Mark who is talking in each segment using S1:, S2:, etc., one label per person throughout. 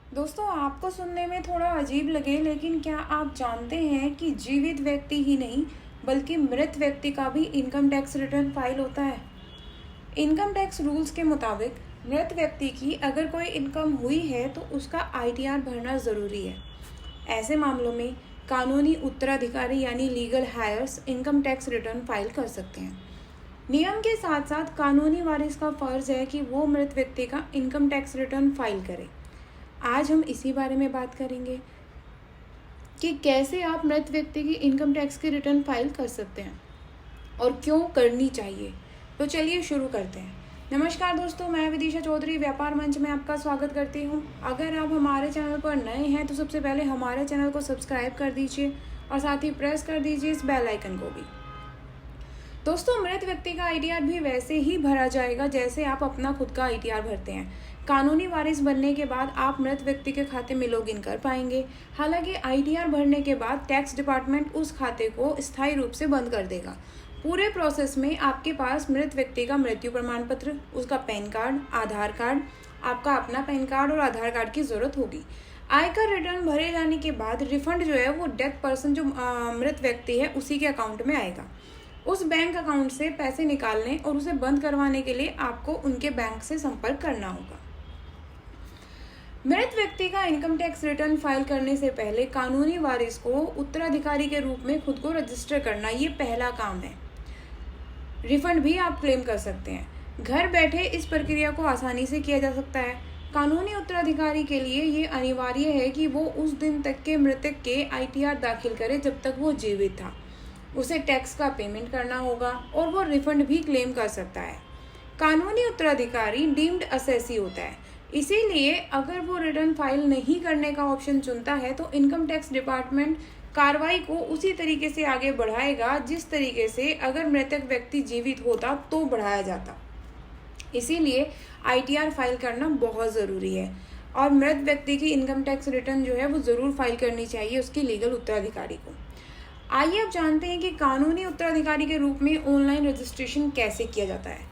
S1: दोस्तों, आपको सुनने में थोड़ा अजीब लगे, लेकिन क्या आप जानते हैं कि जीवित व्यक्ति ही नहीं बल्कि मृत व्यक्ति का भी इनकम टैक्स रिटर्न फाइल होता है। इनकम टैक्स रूल्स के मुताबिक मृत व्यक्ति की अगर कोई इनकम हुई है तो उसका आईटीआर भरना ज़रूरी है। ऐसे मामलों में कानूनी उत्तराधिकारी यानी legal heirs income tax return file कर सकते हैं। नियम के साथ साथ कानूनी वारिस का फ़र्ज़ है कि वो मृत व्यक्ति का इनकम टैक्स रिटर्न फाइल करे। आज हम इसी बारे में बात करेंगे कि कैसे आप मृत व्यक्ति की इनकम टैक्स की रिटर्न फाइल कर सकते हैं और क्यों करनी चाहिए। तो चलिए शुरू करते हैं। नमस्कार दोस्तों, मैं विदिशा चौधरी व्यापार मंच में आपका स्वागत करती हूं। अगर आप हमारे चैनल पर नए हैं तो सबसे पहले हमारे चैनल को सब्सक्राइब कर दीजिए और साथ ही प्रेस कर दीजिए इस बेल आइकन को भी। दोस्तों, मृत व्यक्ति का आईटीआर भी वैसे ही भरा जाएगा जैसे आप अपना खुद का आईटीआर भरते हैं। कानूनी वारिस बनने के बाद आप मृत व्यक्ति के खाते में लॉगिन कर पाएंगे। हालांकि आईटीआर भरने के बाद टैक्स डिपार्टमेंट उस खाते को स्थायी रूप से बंद कर देगा। पूरे प्रोसेस में आपके पास मृत व्यक्ति का मृत्यु प्रमाण पत्र, उसका पैन कार्ड, आधार कार्ड, आपका अपना पैन कार्ड और आधार कार्ड की ज़रूरत होगी। आयकर रिटर्न भरे जाने के बाद रिफंड जो है वो डेथ पर्सन जो मृत व्यक्ति है उसी के अकाउंट में आएगा। उस बैंक अकाउंट से पैसे निकालने और उसे बंद करवाने के लिए आपको उनके बैंक से संपर्क करना होगा। मृत व्यक्ति का इनकम टैक्स रिटर्न फाइल करने से पहले कानूनी वारिस को उत्तराधिकारी के रूप में खुद को रजिस्टर करना, ये पहला काम है। रिफंड भी आप क्लेम कर सकते हैं। घर बैठे इस प्रक्रिया को आसानी से किया जा सकता है। कानूनी उत्तराधिकारी के लिए ये अनिवार्य है कि वो उस दिन तक के मृतक के आईटीआर दाखिल करे जब तक वो जीवित था। उसे टैक्स का पेमेंट करना होगा और वो रिफंड भी क्लेम कर सकता है। कानूनी उत्तराधिकारी डीम्ड असेसी होता है, इसीलिए अगर वो रिटर्न फाइल नहीं करने का ऑप्शन चुनता है तो इनकम टैक्स डिपार्टमेंट कार्रवाई को उसी तरीके से आगे बढ़ाएगा जिस तरीके से अगर मृतक व्यक्ति जीवित होता तो बढ़ाया जाता। इसीलिए आईटीआर फाइल करना बहुत ज़रूरी है और मृत व्यक्ति की इनकम टैक्स रिटर्न जो है वो ज़रूर फाइल करनी चाहिए उसकी लीगल उत्तराधिकारी को। आइए अब जानते हैं कि कानूनी उत्तराधिकारी के रूप में ऑनलाइन रजिस्ट्रेशन कैसे किया जाता है।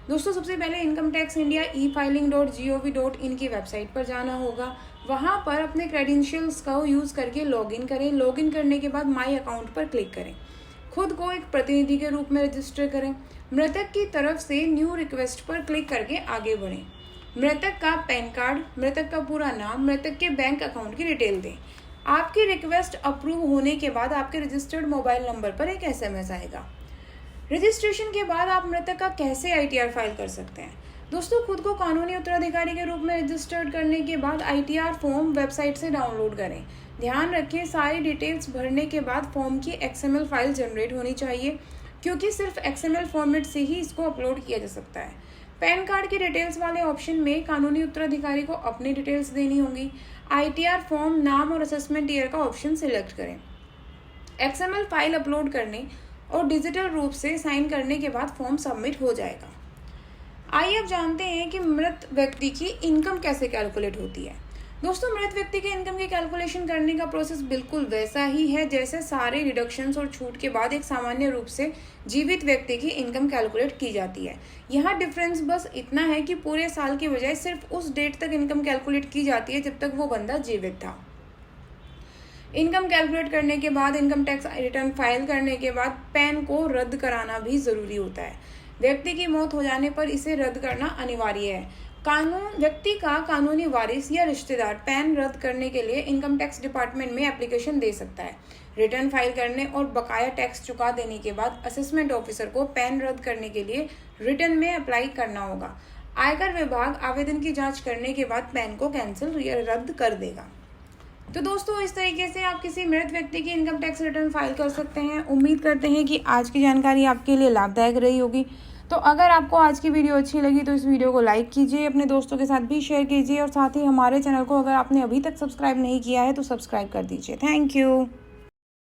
S1: दोस्तों, सबसे पहले इनकम टैक्स इंडिया e-filing.gov.in की वेबसाइट पर जाना होगा। वहां पर अपने क्रेडेंशियल्स का यूज़ करके लॉगिन करें। लॉगिन करने के बाद माई अकाउंट पर क्लिक करें। खुद को एक प्रतिनिधि के रूप में रजिस्टर करें। मृतक की तरफ से न्यू रिक्वेस्ट पर क्लिक करके आगे बढ़ें। मृतक का पैन कार्ड, मृतक का पूरा नाम, मृतक के बैंक अकाउंट की डिटेल दें। आपकी रिक्वेस्ट अप्रूव होने के बाद आपके रजिस्टर्ड मोबाइल नंबर पर एक एसएमएस आएगा। रजिस्ट्रेशन के बाद आप मृतक का कैसे आईटीआर फाइल कर सकते हैं। दोस्तों, खुद को कानूनी उत्तराधिकारी के रूप में रजिस्टर्ड करने के बाद आईटीआर फॉर्म वेबसाइट से डाउनलोड करें। ध्यान रखें, सारी डिटेल्स भरने के बाद फॉर्म की एक्सएमएल फाइल जनरेट होनी चाहिए, क्योंकि सिर्फ एक्सएमएल फॉर्मेट से ही इसको अपलोड किया जा सकता है। पैन कार्ड की डिटेल्स वाले ऑप्शन में कानूनी उत्तराधिकारी को अपनी डिटेल्स देनी होंगी। आईटीआर फॉर्म, नाम और असेसमेंट ईयर का ऑप्शन सिलेक्ट करें। एक्सएमएल फाइल अपलोड करने और डिजिटल रूप से साइन करने के बाद फॉर्म सबमिट हो जाएगा। आइए अब जानते हैं कि मृत व्यक्ति की इनकम कैसे कैलकुलेट होती है। दोस्तों, मृत व्यक्ति के इनकम की कैलकुलेशन करने का प्रोसेस बिल्कुल वैसा ही है जैसे सारे डिडक्शंस और छूट के बाद एक सामान्य रूप से जीवित व्यक्ति की इनकम कैलकुलेट की जाती है। यहाँ डिफरेंस बस इतना है कि पूरे साल की बजाय सिर्फ उस डेट तक इनकम कैलकुलेट की जाती है जब तक वो बंदा जीवित था। इनकम कैलकुलेट करने के बाद, इनकम टैक्स रिटर्न फाइल करने के बाद पैन को रद्द कराना भी ज़रूरी होता है। व्यक्ति की मौत हो जाने पर इसे रद्द करना अनिवार्य है। व्यक्ति का कानूनी वारिस या रिश्तेदार पैन रद्द करने के लिए इनकम टैक्स डिपार्टमेंट में एप्लीकेशन दे सकता है। रिटर्न फाइल करने और बकाया टैक्स चुका देने के बाद असेसमेंट ऑफिसर को पैन रद्द करने के लिए रिटर्न में अप्लाई करना होगा। आयकर विभाग आवेदन की जांच करने के बाद पैन को कैंसिल या रद्द कर देगा। तो दोस्तों, इस तरीके से आप किसी मृत व्यक्ति की इनकम टैक्स रिटर्न फाइल कर सकते हैं। उम्मीद करते हैं कि आज की जानकारी आपके लिए लाभदायक रही होगी। तो अगर आपको आज की वीडियो अच्छी लगी तो इस वीडियो को लाइक कीजिए, अपने दोस्तों के साथ भी शेयर कीजिए और साथ ही हमारे चैनल को अगर आपने अभी तक सब्सक्राइब नहीं किया है तो सब्सक्राइब कर दीजिए। Thank you.